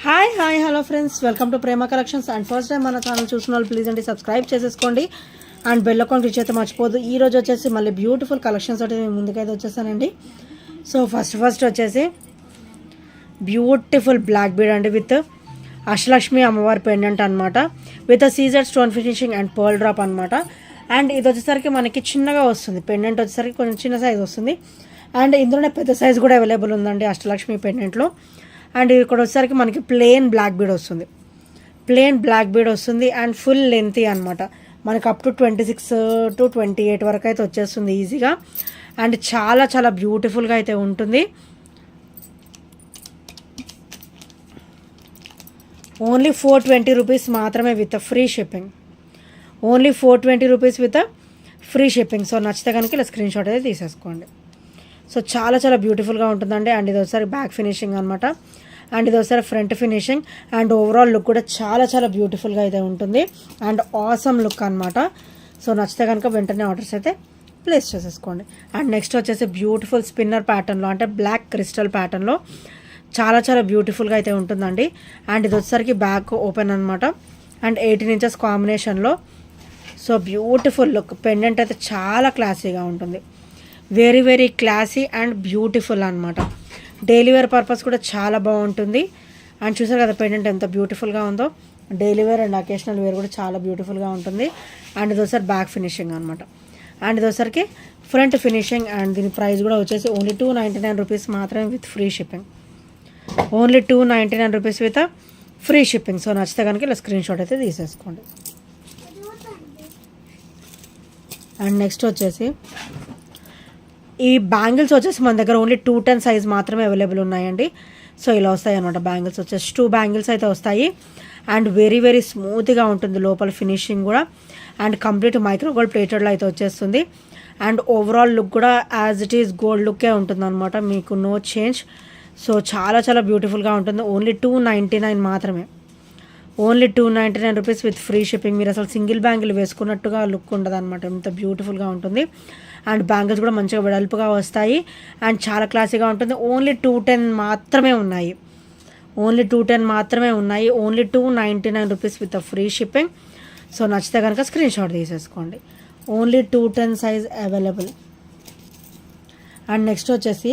Hi hello friends, welcome to Prema collections. And first time మన channel చూసిన వాళ్ళు please అండి సబ్స్క్రైబ్ చేసేసుకోండి అండ్ బెల్ ఐకాన్ క్లిక్ చేస్తే మర్చిపోదు. ఈ రోజు వచ్చేసి మళ్ళీ బ్యూటిఫుల్ కలెక్షన్స్ అయితే మేము ముందుకైతే వచ్చేసానండి. సో ఫస్ట్ వచ్చేసి బ్యూటిఫుల్ బ్లాక్ బీడ్ అండి విత్ అష్టలక్ష్మి అమ్మవారి పెండెంట్ అనమాట, విత్ సీజర్ stone finishing and pearl drop అనమాట. అండ్ ఇది వచ్చేసరికి మనకి చిన్నగా వస్తుంది, పెండెంట్ వచ్చేసరికి కొంచెం చిన్న సైజ్ వస్తుంది. అండ్ ఇందులోనే పెద్ద సైజ్ కూడా అవైలబుల్ ఉందండి అష్టలక్ష్మి పెండెంట్లో. అండ్ ఇక్కడ వచ్చేసరికి మనకి ప్లెయిన్ బ్లాక్ బీడ్ వస్తుంది అండ్ ఫుల్ లెంతీ అనమాట. మనకి అప్ టు 26 to 28 వరకు అయితే వచ్చేస్తుంది ఈజీగా. అండ్ చాలా చాలా బ్యూటిఫుల్గా అయితే ఉంటుంది. ఓన్లీ 420 రూపీస్ మాత్రమే with free shipping. Only 420 rupees with free shipping. So నచ్చితే కనుక ఇలా స్క్రీన్ షాట్ అయితే తీసేసుకోండి. సో చాలా చాలా బ్యూటిఫుల్గా ఉంటుందండి. అండ్ ఇది ఒకసారి బ్యాక్ ఫినిషింగ్ అనమాట, అండ్ ఇది ఒకసారి front finishing. And overall look కూడా చాలా చాలా బ్యూటిఫుల్గా అయితే ఉంటుంది అండ్ ఆసమ్ లుక్ అనమాట. సో నచ్చితే కనుక వెంటనే ఆర్డర్స్ అయితే ప్లేస్ చేసేసుకోండి. అండ్ నెక్స్ట్ వచ్చేసి బ్యూటిఫుల్ స్పిన్నర్ ప్యాటర్న్లో, అంటే బ్లాక్ క్రిస్టల్ ప్యాటర్న్లో చాలా చాలా బ్యూటిఫుల్గా అయితే ఉంటుందండి. అండ్ ఇది వచ్చేసరికి బ్యాక్ ఓపెన్ అనమాట అండ్ 18 inches కాంబినేషన్లో. సో బ్యూటిఫుల్ లుక్, పెండెంట్ అయితే చాలా క్లాసీగా ఉంటుంది, very very classy and beautiful అనమాట. డైలీ వేర్ పర్పస్ కూడా చాలా బాగుంటుంది. అండ్ చూసారు కదా పెండెంట్ ఎంత బ్యూటిఫుల్గా ఉందో. Daily wear and occasional wear కూడా చాలా బ్యూటిఫుల్గా ఉంటుంది. అండ్ ఇది ఒకసారి బ్యాక్ ఫినిషింగ్ అనమాట, అండ్ ఇది ఒకసారికి ఫ్రంట్ ఫినిషింగ్. అండ్ దీని ప్రైస్ కూడా వచ్చేసి ఓన్లీ 299 రూపీస్ మాత్రమే with free shipping. Only 299 rupees with free shipping. So నచ్చితే కనుక ఇలా స్క్రీన్ షాట్ అయితే తీసేసుకోండి. అండ్ నెక్స్ట్ వచ్చేసి ఈ బ్యాంగిల్స్ వచ్చేసి మన దగ్గర ఓన్లీ 210 సైజ్ మాత్రమే అవైలబుల్ ఉన్నాయండి. సో ఇలా వస్తాయి అనమాట బ్యాంగిల్స్ వచ్చేసి 2 బ్యాంగిల్స్ అయితే వస్తాయి. అండ్ వెరీ వెరీ స్మూత్గా ఉంటుంది లోపల ఫినిషింగ్ కూడా. అండ్ కంప్లీట్ మైక్రో గోల్డ్ ప్లేటెడ్లో అయితే వచ్చేస్తుంది. అండ్ ఓవరాల్ లుక్ కూడా యాజ్ ఇట్ ఈస్ గోల్డ్ లుక్కే ఉంటుంది అనమాట, మీకు నో చేంజ్. సో చాలా చాలా బ్యూటిఫుల్గా ఉంటుంది. ఓన్లీ 299 మాత్రమే. Only 299 rupees with free shipping. మీరు అసలు సింగిల్ బ్యాంగిల్ వేసుకున్నట్టుగా లుక్ ఉండదు అనమాట, ఎంత బ్యూటిఫుల్గా ఉంటుంది. అండ్ బ్యాంగిల్స్ కూడా మంచిగా వెడల్పుగా వస్తాయి అండ్ చాలా క్లాసీగా ఉంటుంది. ఓన్లీ 210 మాత్రమే ఉన్నాయి. Only 299 rupees with free shipping. So నచ్చితే కనుక స్క్రీన్ షాట్ తీసేసుకోండి. Only 210 size available. And next వచ్చేసి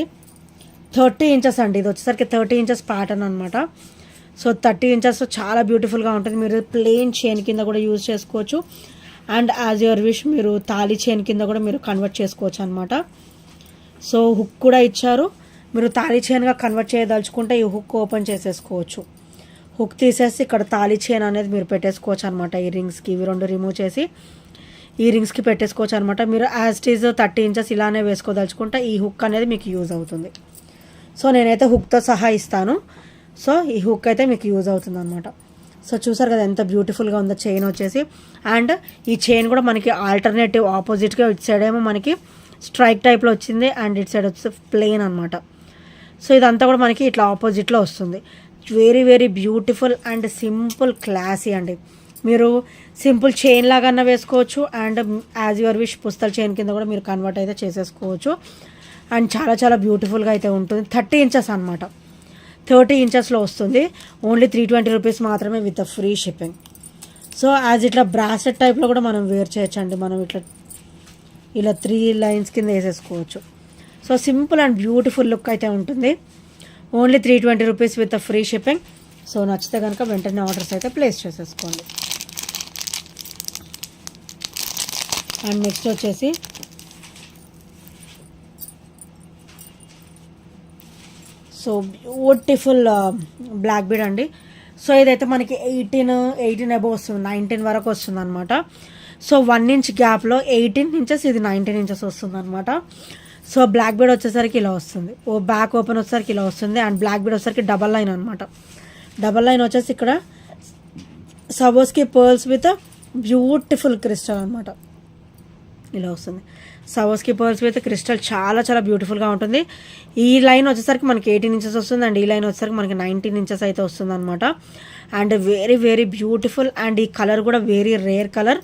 30 inches అండి. ఇది వచ్చేసరికి 30 inches ప్యాటర్న్ అనమాట. సో 30 inches చాలా బ్యూటిఫుల్గా ఉంటుంది. మీరు ప్లెయిన్ చైన్ కింద కూడా యూజ్ చేసుకోవచ్చు. అండ్ యాజ్ యువర్ విష్ మీరు తాళీ చైన్ కింద కూడా మీరు కన్వర్ట్ చేసుకోవచ్చు అనమాట. సో హుక్ కూడా ఇచ్చారు, మీరు తాళీ చైన్గా కన్వర్ట్ చేయదలుచుకుంటే ఈ హుక్ ఓపెన్ చేసేసుకోవచ్చు. హుక్ తీసేసి ఇక్కడ తాళీ చైన్ అనేది మీరు పెట్టేసుకోవచ్చు అనమాట. ఈ రింగ్స్కి ఇవి 2 రిమూవ్ చేసి ఈ రింగ్స్కి పెట్టేసుకోవచ్చు అనమాట. మీరు యాజ్ ఇట్ ఈజ్ 30 inches ఇలానే వేసుకోదలుచుకుంటే ఈ హుక్ అనేది మీకు యూజ్ అవుతుంది. సో నేనైతే హుక్తో సహా ఇస్తాను. సో ఈ హుక్ అయితే మీకు యూజ్ అవుతుంది అనమాట. సో చూసారు కదా ఎంత బ్యూటిఫుల్గా ఉందో చైన్ వచ్చేసి. అండ్ ఈ చైన్ కూడా మనకి ఆల్టర్నేటివ్ ఆపోజిట్గా ఇటు సైడ్ ఏమో మనకి స్ట్రైక్ టైప్లో వచ్చింది అండ్ ఇటు సైడ్ వచ్చి ప్లెయిన్ అనమాట. సో ఇదంతా కూడా మనకి ఇట్లా ఆపోజిట్లో వస్తుంది. Very very beautiful and simple classy అండి. మీరు సింపుల్ చైన్ లాగా వేసుకోవచ్చు అండ్ యాజ్ యువర్ విష్ పుస్తల చైన్ కింద కూడా మీరు కన్వర్ట్ అయితే చేసేసుకోవచ్చు. అండ్ చాలా చాలా బ్యూటిఫుల్గా అయితే ఉంటుంది. 30 inches అనమాట, 30 inchesలో వస్తుంది. ఓన్లీ 320 రూపీస్ మాత్రమే with free shipping. So as ఇట్లా బ్రాస్లెట్ టైప్లో కూడా మనం వేర్ చేయొచ్చండి. మనం ఇలా 3 lines కింద వేసేసుకోవచ్చు. So simple and beautiful look అయితే ఉంటుంది. Only 320 rupees with free shipping. So నచ్చితే కనుక వెంటనే ఆర్డర్స్ అయితే ప్లేస్ చేసేసుకోండి. అండ్ నెక్స్ట్ వచ్చేసి సో బ్యూటిఫుల్ బ్లాక్ బీడ్ అండి. సో ఇదైతే మనకి 18 అబోవ్ వస్తుంది, 19 వరకు వస్తుంది అనమాట. సో 1 inch గ్యాప్లో 18 inches, ఇది 19 inches వస్తుంది అనమాట. సో బ్లాక్ బీడ్ వచ్చేసరికి ఇలా వస్తుంది, బ్యాక్ ఓపెన్ వచ్చేసరికి ఇలా వస్తుంది. అండ్ బ్లాక్ బీడ్ వచ్చేసరికి డబల్ లైన్ అనమాట. డబల్ లైన్ వచ్చేసి ఇక్కడ సవోస్కి పర్ల్స్ విత్ బ్యూటిఫుల్ క్రిస్టల్ అనమాట, ఇలా వస్తుంది. సవోస్కి పర్ల్స్ విత్ క్రిస్టల్ చాలా చాలా బ్యూటిఫుల్గా ఉంటుంది. ఈ లైన్ వచ్చేసరికి మనకి 18 inches వస్తుంది అండ్ ఈ లైన్ వచ్చేసరికి మనకి 19 inches అయితే వస్తుంది అనమాట. And very very beautiful. And ఈ కలర్ కూడా వెరీ రేర్ కలర్.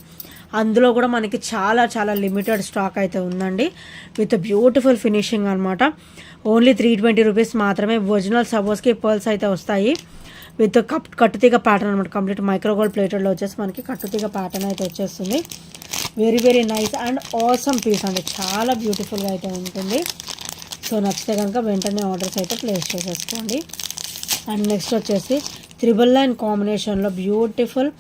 అందులో కూడా మనకి చాలా చాలా లిమిటెడ్ స్టాక్ అయితే ఉందండి విత్ బ్యూటిఫుల్ ఫినిషింగ్ అనమాట. ఓన్లీ 320 రూపీస్ మాత్రమే. ఒరిజినల్ సవోస్కి పర్ల్స్ అయితే వస్తాయి విత్ కట్టుతీగ ప్యాటర్న్ అనమాట. కంప్లీట్ మైక్రో గోల్డ్ ప్లేటెడ్లో వచ్చేసి మనకి కట్టుతీగ ప్యాటర్న్ అయితే వచ్చేస్తుంది. Very very nice and awesome piece అండి, చాలా బ్యూటిఫుల్గా అయితే ఉంటుంది. సో నచ్చితే కనుక వెంటనే ఆర్డర్స్ అయితే ప్లేస్ చేసేసుకోండి. అండ్ నెక్స్ట్ వచ్చేసి 999 కాంబినేషన్లో beautiful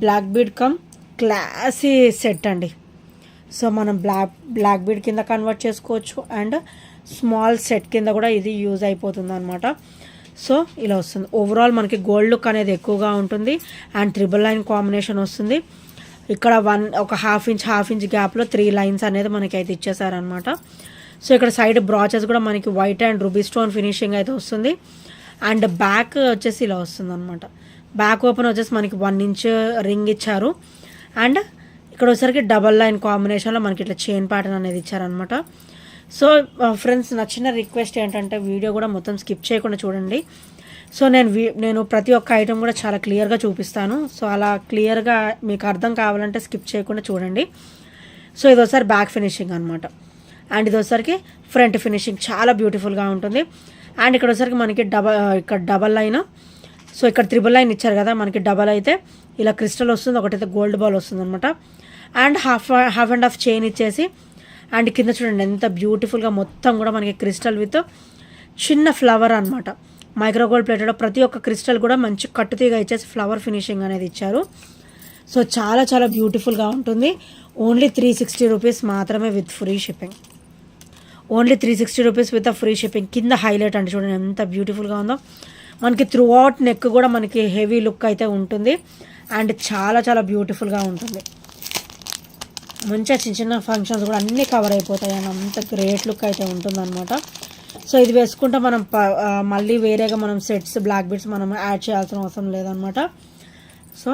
black bead come classy set అండి. సో మనం బ్లాక్ బీడ్ కింద కన్వర్ట్ చేసుకోవచ్చు అండ్ స్మాల్ సెట్ కింద కూడా ఇది యూజ్ అయిపోతుంది అనమాట. సో ఇలా వస్తుంది. ఓవరాల్ మనకి గోల్డ్ లుక్ అనేది ఎక్కువగా ఉంటుంది అండ్ 999 కాంబినేషన్ వస్తుంది. ఇక్కడ ఒక హాఫ్ ఇంచ్ గ్యాప్లో 3 లైన్స్ అనేది మనకి అయితే ఇచ్చేసారనమాట. సో ఇక్కడ సైడ్ బ్రాచెస్ కూడా మనకి white and ruby stone finishing అయితే వస్తుంది. అండ్ బ్యాక్ వచ్చేసి ఇలా వస్తుంది అనమాట. బ్యాక్ ఓపెన్ వచ్చేసి మనకి 1 ఇంచ్ రింగ్ ఇచ్చారు. అండ్ ఇక్కడ వచ్చేసరికి డబల్ లైన్ కాంబినేషన్లో మనకి ఇట్లా చైన్ ప్యాటర్న్ అనేది ఇచ్చారనమాట. సో ఫ్రెండ్స్, నచ్చిన రిక్వెస్ట్ ఏంటంటే వీడియో కూడా మొత్తం స్కిప్ చేయకుండా చూడండి. సో నేను ప్రతి ఒక్క ఐటెం కూడా చాలా క్లియర్గా చూపిస్తాను. సో అలా క్లియర్గా మీకు అర్థం కావాలంటే స్కిప్ చేయకుండా చూడండి. సో ఇది ఒకసారి బ్యాక్ ఫినిషింగ్ అనమాట. అండ్ ఇది వచ్చరికి ఫ్రంట్ ఫినిషింగ్ చాలా బ్యూటిఫుల్గా ఉంటుంది. అండ్ ఇక్కడ వచ్చరికి మనకి ఇక్కడ డబల్ లైన్, సో ఇక్కడ 999 ఇచ్చారు కదా, మనకి డబల్ అయితే ఇలా క్రిస్టల్ వస్తుంది, ఒకటైతే గోల్డ్ బాల్ వస్తుంది అనమాట. And half and half chain ఇచ్చేసి అండ్ కింద చూడండి ఎంత బ్యూటిఫుల్గా మొత్తం కూడా మనకి క్రిస్టల్ విత్ చిన్న ఫ్లవర్ అనమాట. మైక్రో గోల్డ్ ప్లేటెడ్ ప్రతి ఒక్క క్రిస్టల్ కూడా మంచి కట్టుతీగా ఇచ్చేసి ఫ్లవర్ ఫినిషింగ్ అనేది ఇచ్చారు. సో చాలా చాలా బ్యూటిఫుల్గా ఉంటుంది. ఓన్లీ 360 రూపీస్ మాత్రమే with free shipping. Only 360 rupees with free shipping. కింద హైలైట్ అంటే చూడండి ఎంత బ్యూటిఫుల్గా ఉందో. మనకి త్రూ అవుట్ నెక్ కూడా మనకి హెవీ లుక్ అయితే ఉంటుంది అండ్ చాలా చాలా బ్యూటిఫుల్గా ఉంటుంది. మంచిగా చిన్న చిన్న ఫంక్షన్స్ కూడా అన్నీ కవర్ అయిపోతాయి అండ్ అంత గ్రేట్ లుక్ అయితే ఉంటుందన్నమాట. సో ఇది వేసుకుంటే మనం మళ్ళీ వేరేగా మనం సెట్స్ బ్లాక్ బీడ్స్ మనం యాడ్ చేయాల్సిన అవసరం లేదనమాట. సో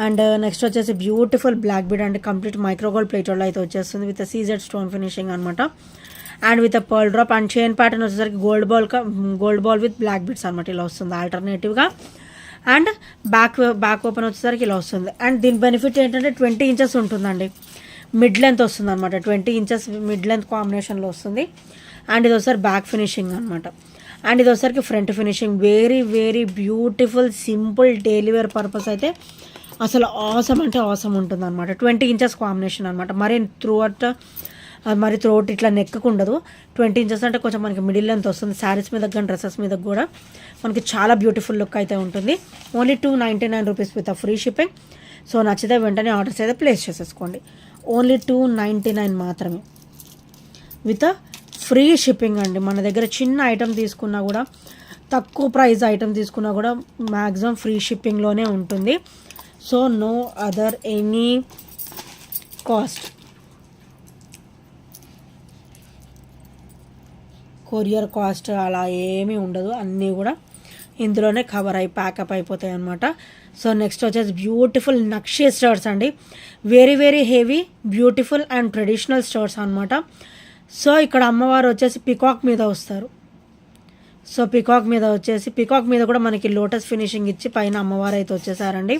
అండ్ నెక్స్ట్ వచ్చేసి beautiful black bead and complete micro gold ప్లేటెడ్లో అయితే వచ్చేస్తుంది విత్ సీజెడ్ స్టోన్ ఫినిషింగ్ అనమాట. And with pearl drop and chain pattern వచ్చేసరికి gold ball with black beads అనమాట. ఇలా వస్తుంది ఆల్టర్నేటివ్గా. అండ్ బ్యాక్ ఓపెన్ వచ్చేసరికి ఇలా వస్తుంది. అండ్ దీని బెనిఫిట్ ఏంటంటే 20 ఇంచెస్ ఉంటుందండి, మిడ్ లెంత్ వస్తుంది అనమాట. 20 ఇంచెస్ మిడ్ లెంత్ కాంబినేషన్లో వస్తుంది. అండ్ ఇది ఒకసారి బ్యాక్ ఫినిషింగ్ అనమాట. అండ్ ఇది ఒకసారికి front finishing. Very very beautiful simple daily wear purpose అయితే అసలు ఆసమ్ అంటే ఆసమ్ ఉంటుంది అనమాట. 20 ఇంచెస్ కాంబినేషన్ అనమాట. మరి త్రూఅవుట్ ఇట్లా నెక్కకు ఉండదు. 20 ఇంచెస్ అంటే కొంచెం మనకి మిడిల్ లెంత్ వస్తుంది. శారీస్ మీద కానీ డ్రెస్సెస్ మీద కూడా మనకి చాలా బ్యూటిఫుల్ లుక్ అయితే ఉంటుంది. Only 299 rupees with free shipping. So నచ్చితే వెంటనే ఆర్డర్స్ అయితే ప్లేస్ చేసేసుకోండి. ఓన్లీ 299 మాత్రమే విత్ ఫ్రీ షిప్పింగ్ అండి. మన దగ్గర చిన్న ఐటెం తీసుకున్నా కూడా, తక్కువ ప్రైస్ ఐటెం తీసుకున్నా కూడా మ్యాక్సిమం ఫ్రీ షిప్పింగ్లోనే ఉంటుంది. So no other any cost, courier cost అలా ఏమీ ఉండదు. అన్నీ కూడా ఇందులోనే కవర్ అయి ప్యాకప్ అయిపోతాయి అన్నమాట. సో నెక్స్ట్ వచ్చేసి బ్యూటిఫుల్ నక్షీ స్టర్స్ అండి. Very very heavy beautiful and traditional స్టర్స్ అనమాట. సో ఇక్కడ అమ్మవారు వచ్చేసి పికాక్ మీద వస్తారు. సో పికాక్ మీద కూడా మనకి లోటస్ ఫినిషింగ్ ఇచ్చి పైన అమ్మవారు అయితే వచ్చేసారండి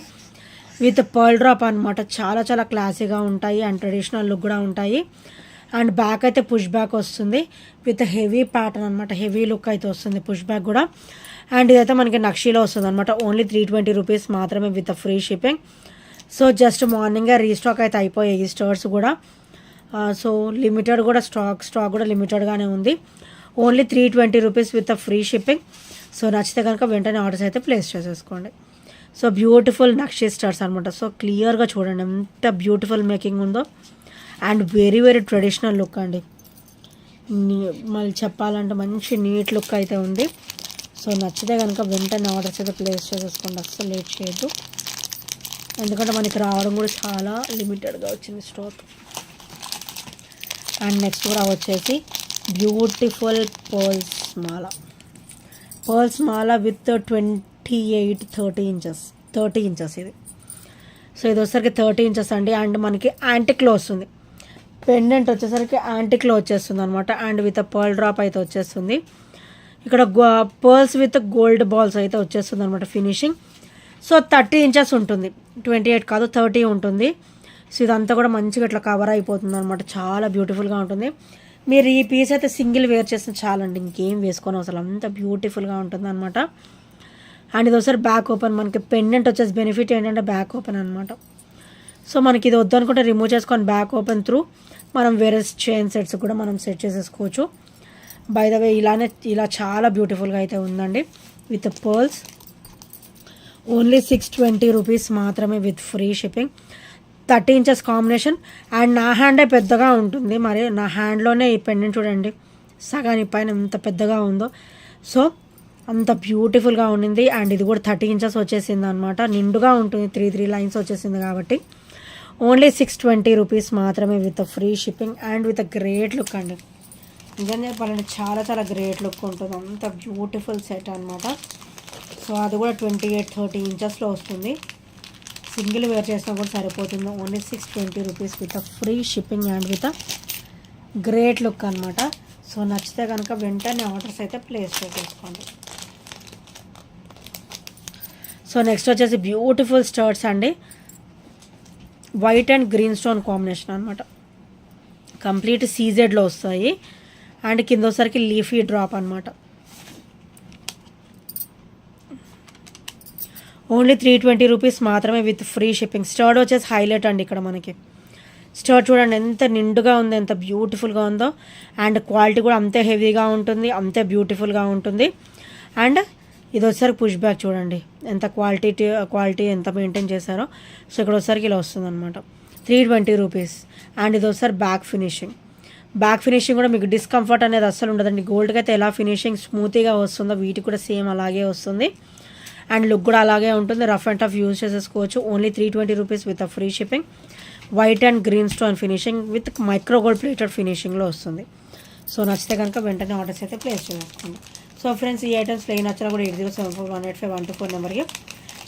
విత్ పర్ల్ డ్రాప్ అనమాట. చాలా చాలా క్లాసీగా ఉంటాయి అండ్ ట్రెడిషనల్ లుక్ కూడా ఉంటాయి. అండ్ బ్యాక్ అయితే పుష్ బ్యాక్ వస్తుంది విత్ హెవీ ప్యాటర్న్ అనమాట. హెవీ లుక్ అయితే వస్తుంది పుష్ బ్యాక్ కూడా. అండ్ ఇదైతే మనకి నక్షీలో వస్తుంది అనమాట. ఓన్లీ 320 రూపీస్ మాత్రమే with free shipping. So just మార్నింగే రీస్టాక్ అయితే అయిపోయాయి ఈ స్టోర్స్ కూడా. సో లిమిటెడ్ కూడా స్టాక్ కూడా లిమిటెడ్గానే ఉంది. Only 320 rupees with free shipping. So నచ్చితే కనుక వెంటనే ఆర్డర్స్ అయితే ప్లేస్ చేసేసుకోండి. సో బ్యూటిఫుల్ నక్షీ స్టర్స్ అనమాట. సో క్లియర్గా చూడండి ఎంత బ్యూటిఫుల్ మేకింగ్ ఉందో and very very traditional look అండి. మళ్ళీ చెప్పాలంటే మంచి నీట్ లుక్ అయితే ఉంది. సో నచ్చితే కనుక వెంటనే ఆర్డర్స్ అయితే ప్లేస్ చేసేసుకోండి, అస్సలు లేట్ చేయొద్దు. ఎందుకంటే మనకి రావడం కూడా చాలా లిమిటెడ్గా వచ్చింది స్టాక్. అండ్ నెక్స్ట్ కూడా వచ్చేసి beautiful pearls Mala with 30 inches ఇది. సో ఇది వచ్చేసరికి 30 ఇంచెస్ అండి. అండ్ మనకి యాంటిక్లో వస్తుంది. పెండెంట్ వచ్చేసరికి యాంటిక్లో వచ్చేస్తుంది అనమాట. అండ్ విత్ పర్ల్ డ్రాప్ అయితే వచ్చేస్తుంది. ఇక్కడ పర్ల్స్ విత్ గోల్డ్ బాల్స్ అయితే వచ్చేస్తుంది అనమాట ఫినిషింగ్. సో 30 ఇంచెస్ ఉంటుంది, 28 కాదు 30 ఉంటుంది. సో ఇదంతా కూడా మంచిగా ఇట్లా కవర్ అయిపోతుంది అనమాట. చాలా బ్యూటిఫుల్గా ఉంటుంది. మీరు ఈ పీస్ అయితే సింగిల్ వేర్ చేస్తే చాలండి, ఇంకేం వేసుకొని అసలు అంత బ్యూటిఫుల్గా ఉంటుంది అనమాట. అండ్ ఇది ఒకసారి బ్యాక్ ఓపెన్. మనకి పెండెంట్ వచ్చేసి బెనిఫిట్ ఏంటంటే బ్యాక్ ఓపెన్ అనమాట. సో మనకి ఇది వద్దనుకుంటే రిమూవ్ చేసుకొని బ్యాక్ ఓపెన్ త్రూ మనం వేరే చైన్ సెట్స్ కూడా మనం సెట్ చేసేసుకోవచ్చు. బై ద వే ఇలా చాలా బ్యూటిఫుల్గా అయితే ఉందండి విత్ పర్ల్స్. ఓన్లీ 620 రూపీస్ మాత్రమే with free shipping. 30 inches combination. And నా హ్యాండే పెద్దగా ఉంటుంది, మరి నా హ్యాండ్లోనే ఈ పెండెంట్ చూడండి సగాని పైన ఎంత పెద్దగా ఉందో. సో అంత బ్యూటిఫుల్గా ఉండింది. అండ్ ఇది కూడా 30 ఇంచెస్ వచ్చేసింది అనమాట, నిండుగా ఉంటుంది, 3 లైన్స్ వచ్చేసింది కాబట్టి ఓన్లీ 620 రూపీస్ మాత్రమే with free shipping and with great look అండి. నిజం చెప్పాలంటే చాలా చాలా గ్రేట్ లుక్ ఉంటుంది, అంత బ్యూటిఫుల్ సెట్ అనమాట. సో అది కూడా 28-30 ఇంచెస్లో వస్తుంది. సింగిల్ వేర్ చేసినా కూడా సరిపోతుంది. Only 620 rupees with free shipping and with great look అనమాట. సో నచ్చితే కనుక వెంటనే ఆర్డర్స్ అయితే ప్లేస్ చేసేసుకోండి. సో నెక్స్ట్ వచ్చేసి బ్యూటిఫుల్ స్టర్ట్స్ అండి, white and green stone combination అనమాట. కంప్లీట్ సీజెడ్లో వస్తాయి అండ్ కింద వచ్చరికి లీఫీ డ్రాప్ అనమాట. ఓన్లీ 320 రూపీస్ మాత్రమే విత్ ఫ్రీ షిప్పింగ్. స్టర్ట్ వచ్చేసి హైలైట్ అండి, ఇక్కడ మనకి స్టర్ట్ చూడండి ఎంత నిండుగా ఉందో, ఎంత బ్యూటిఫుల్గా ఉందో. అండ్ క్వాలిటీ కూడా అంతే హెవీగా ఉంటుంది, అంతే బ్యూటిఫుల్గా ఉంటుంది. అండ్ ఇది వచ్చేసరికి పుష్ బ్యాక్ చూడండి ఎంత క్వాలిటీ ఎంత మెయింటైన్ చేశారో. సో ఇక్కడ వచ్చేసరికి ఇలా వస్తుంది అనమాట, 320 రూపీస్. అండ్ ఇది వచ్చేసరి బ్యాక్ ఫినిషింగ్ కూడా మీకు డిస్కంఫర్ట్ అనేది అస్సలు ఉండదండి. గోల్డ్కి అయితే ఎలా ఫినిషింగ్ స్మూతీగా వస్తుందో వీటికి కూడా సేమ్ అలాగే వస్తుంది. అండ్ లుక్ కూడా అలాగే ఉంటుంది, రఫ్ అండ్ టఫ్ యూజ్ చేసేసుకోవచ్చు. Only 320 rupees with free shipping. White and green stone finishing with micro gold plated ఫినిషింగ్లో వస్తుంది. సో నచ్చితే కనుక వెంటనే ఆర్డర్స్ అయితే ప్లేస్ చేసుకోండి. సో ఫ్రెండ్స్, ఈ ఐటమ్స్ ప్లేన్ నచ్చినా కూడా 8074185124 నెంబర్కి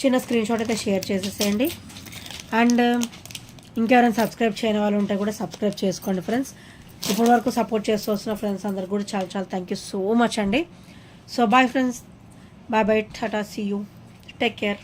చిన్న స్క్రీన్ షాట్ అయితే షేర్ చేసేసేయండి. అండ్ ఇంకెవరైనా సబ్స్క్రైబ్ చేయని వాళ్ళు ఉంటే కూడా సబ్స్క్రైబ్ చేసుకోండి ఫ్రెండ్స్. ఇప్పటి వరకు సపోర్ట్ చేస్తూ వస్తున్న ఫ్రెండ్స్ అందరికి కూడా చాలా చాలా థ్యాంక్ యూ సో మచ్ అండి. So bye friends, bye tata, see you, take care.